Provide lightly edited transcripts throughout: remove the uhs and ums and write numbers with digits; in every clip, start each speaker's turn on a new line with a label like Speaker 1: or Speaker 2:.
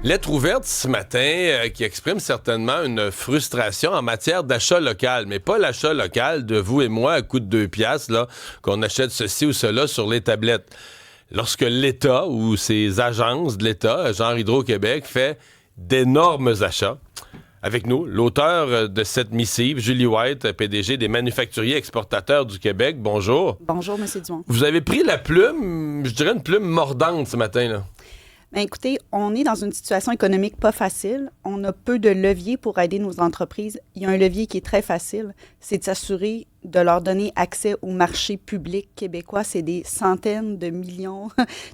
Speaker 1: Lettre ouverte ce matin qui exprime certainement une frustration en matière d'achat local, mais pas l'achat local de vous et moi à coût de 2 piastres, là, qu'on achète ceci ou cela sur les tablettes. Lorsque l'État ou ses agences de l'État, genre Hydro-Québec, fait d'énormes achats. Avec nous, l'auteur de cette missive, Julie White, PDG des Manufacturiers Exportateurs du Québec. Bonjour.
Speaker 2: Bonjour, M. Dumont.
Speaker 1: Vous avez pris la plume, je dirais une plume mordante ce matin, là.
Speaker 2: Bien, écoutez, on est dans une situation économique pas facile. On a peu de leviers pour aider nos entreprises. Il y a un levier qui est très facile, c'est de s'assurer de leur donner accès au marché public québécois. C'est des centaines de millions,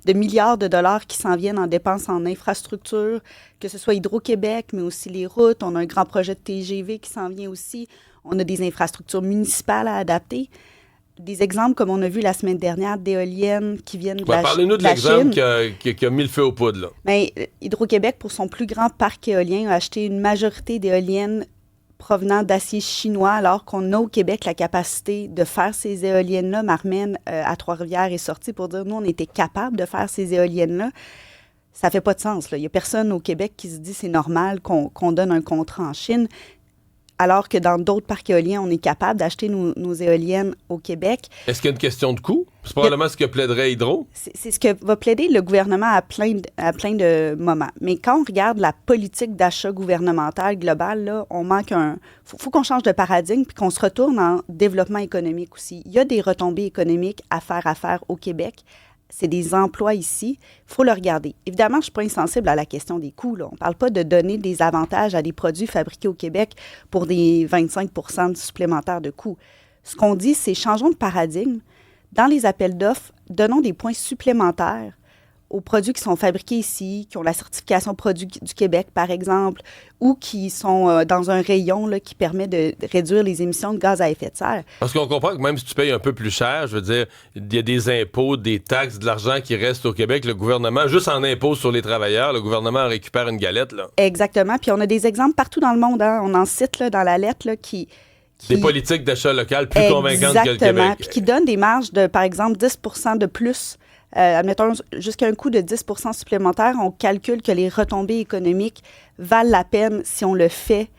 Speaker 2: de milliards de dollars qui s'en viennent en dépenses en infrastructure, que ce soit Hydro-Québec, mais aussi les routes. On a un grand projet de TGV qui s'en vient aussi. On a des infrastructures municipales à adapter. Des exemples, comme on a vu la semaine dernière, d'éoliennes qui viennent de la Chine.
Speaker 1: Parlez-nous de l'exemple qui a mis le feu aux poudres, là.
Speaker 2: Bien, Hydro-Québec, pour son plus grand parc éolien, a acheté une majorité d'éoliennes provenant d'acier chinois, alors qu'on a au Québec la capacité de faire ces éoliennes-là. Marmen, à Trois-Rivières, est sorti pour dire, nous, on était capable de faire ces éoliennes-là. Ça fait pas de sens, là. Il n'y a personne au Québec qui se dit c'est normal qu'on donne un contrat en Chine, alors que dans d'autres parcs éoliens, on est capable d'acheter nos éoliennes au Québec.
Speaker 1: Est-ce qu'il y a une question de coût? C'est probablement ce que plaiderait Hydro.
Speaker 2: C'est ce que va plaider le gouvernement à plein de moments. Mais quand on regarde la politique d'achat gouvernementale globale, là, on manque un... faut qu'on change de paradigme puis qu'on se retourne en développement économique aussi. Il y a des retombées économiques à faire au Québec. C'est des emplois ici. Il faut le regarder. Évidemment, je ne suis pas insensible à la question des coûts, là. On ne parle pas de donner des avantages à des produits fabriqués au Québec pour des 25 % supplémentaires de coûts. Ce qu'on dit, c'est changeons de paradigme. Dans les appels d'offres, donnons des points supplémentaires aux produits qui sont fabriqués ici, qui ont la certification produit du Québec, par exemple, ou qui sont dans un rayon là, qui permet de réduire les émissions de gaz à effet de serre.
Speaker 1: Parce qu'on comprend que même si tu payes un peu plus cher, je veux dire, il y a des impôts, des taxes, de l'argent qui reste au Québec. Le gouvernement, juste en impôts sur les travailleurs, le gouvernement récupère une galette, là.
Speaker 2: Exactement. Puis on a des exemples partout dans le monde, hein. On en cite là, dans la lettre là, qui...
Speaker 1: Des politiques d'achat local plus convaincantes que le Québec.
Speaker 2: Exactement. Puis qui donnent des marges de, par exemple, 10 % de plus. Admettons, jusqu'à un coût de 10 % supplémentaire, on calcule que les retombées économiques valent la peine si on le fait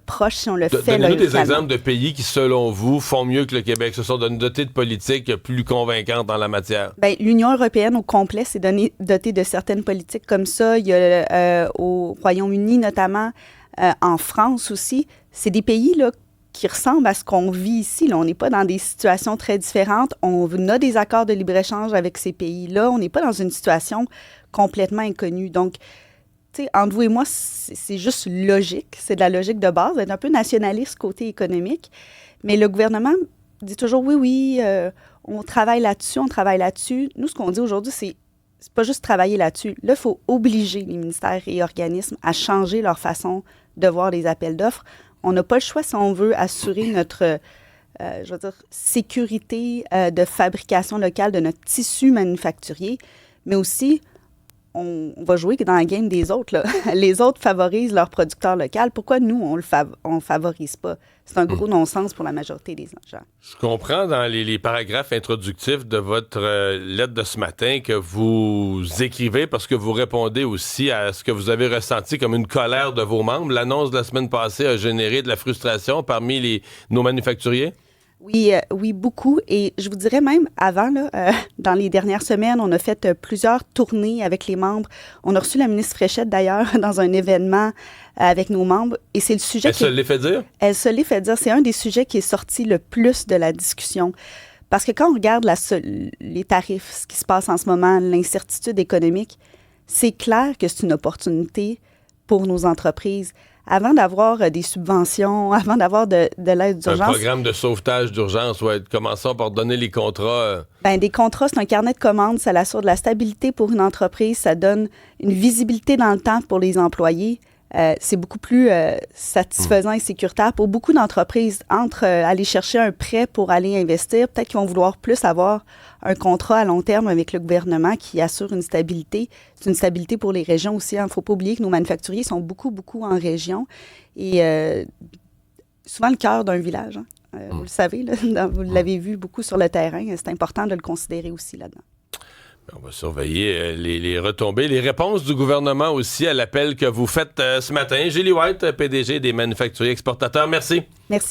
Speaker 2: proche, si on le fait localement.
Speaker 1: Donnez-nous des exemples de pays qui, selon vous, font mieux que le Québec, se sont dotés de politiques plus convaincantes en la matière.
Speaker 2: Bien, l'Union européenne au complet s'est dotée de certaines politiques comme ça. Il y a au Royaume-Uni notamment, en France aussi. C'est des pays là, qui ressemble à ce qu'on vit ici. Là. On n'est pas dans des situations très différentes. On a des accords de libre-échange avec ces pays-là. On n'est pas dans une situation complètement inconnue. Donc, tu sais, entre vous et moi, c'est juste logique. C'est de la logique de base, d'être un peu nationaliste côté économique. Mais le gouvernement dit toujours, oui, on travaille là-dessus. Nous, ce qu'on dit aujourd'hui, c'est pas juste travailler là-dessus. Là, il faut obliger les ministères et organismes à changer leur façon de voir les appels d'offres. On n'a pas le choix si on veut assurer notre, sécurité de fabrication locale de notre tissu manufacturier, mais aussi, on va jouer dans la game des autres, là. Les autres favorisent leurs producteurs locaux. Pourquoi nous, on ne favorise pas? C'est un gros non-sens pour la majorité des gens.
Speaker 1: Je comprends dans les paragraphes introductifs de votre lettre de ce matin que vous écrivez parce que vous répondez aussi à ce que vous avez ressenti comme une colère de vos membres. L'annonce de la semaine passée a généré de la frustration parmi nos manufacturiers?
Speaker 2: Oui, beaucoup. Et je vous dirais même, avant, là, dans les dernières semaines, on a fait plusieurs tournées avec les membres. On a reçu la ministre Fréchette, d'ailleurs, dans un événement avec nos membres. Et c'est le sujet
Speaker 1: Elle se l'est fait dire?
Speaker 2: Elle se l'est fait dire. C'est un des sujets qui est sorti le plus de la discussion. Parce que quand on regarde les tarifs, ce qui se passe en ce moment, l'incertitude économique, c'est clair que c'est une opportunité pour nos entreprises. Avant d'avoir des subventions, avant d'avoir de l'aide d'urgence...
Speaker 1: Un programme de sauvetage d'urgence, ouais. Commençons par donner les contrats.
Speaker 2: Des contrats, c'est un carnet de commandes, ça assure de la stabilité pour une entreprise, ça donne une visibilité dans le temps pour les employés. C'est beaucoup plus satisfaisant et sécuritaire pour beaucoup d'entreprises. Entre aller chercher un prêt pour aller investir, peut-être qu'ils vont vouloir plus avoir un contrat à long terme avec le gouvernement qui assure une stabilité. C'est une stabilité pour les régions aussi. Il ne faut pas oublier que nos manufacturiers sont beaucoup en région. Et souvent le cœur d'un village. Hein. Vous le savez, là, vous l'avez vu beaucoup sur le terrain. C'est important de le considérer aussi là-dedans.
Speaker 1: On va surveiller les retombées, les réponses du gouvernement aussi à l'appel que vous faites ce matin. Julie White, PDG des manufacturiers exportateurs, merci.
Speaker 2: Merci.